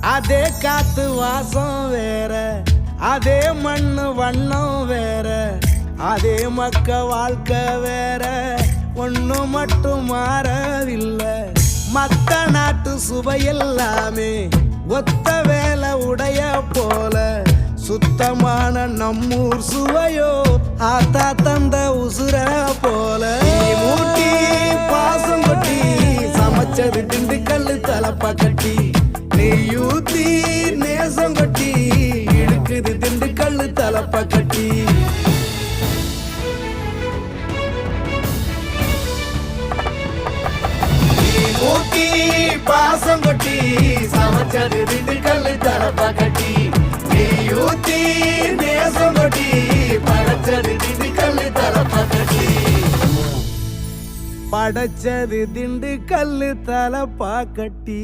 அதே காத்து வாசம் வேற, அதே மண்ணு வண்ணம் வேற, அதே மக்க வாழ்க்கை வேற, ஒண்ணு மட்டும் மாறவில்லை. மத்த நாட்டு சுவையெல்லாமே ஒத்த வேலை உடைய போல, சுத்தமான நம்மூர் சுவையோ ஆத்தா தந்த உசுர போல. மூட்டி பாசம் கொட்டி சமைச்சது திண்டுக்கல் தலப்பா கட்டி, நெய்யூத்தி நேசம் கொட்டி இழுக்குது திண்டுக்கல் தலப்பா கட்டி. மூட்டி பாசம் கொட்டி சமைச்சது திண்டுக்கல் தலப்பா கட்டி, நெய்யூத்தி நேசம் கொட்டி படைச்சது திண்டுக்கல் தலப்பா கட்டி. படைச்சது திண்டுக்கல் தலப்பா கட்டி.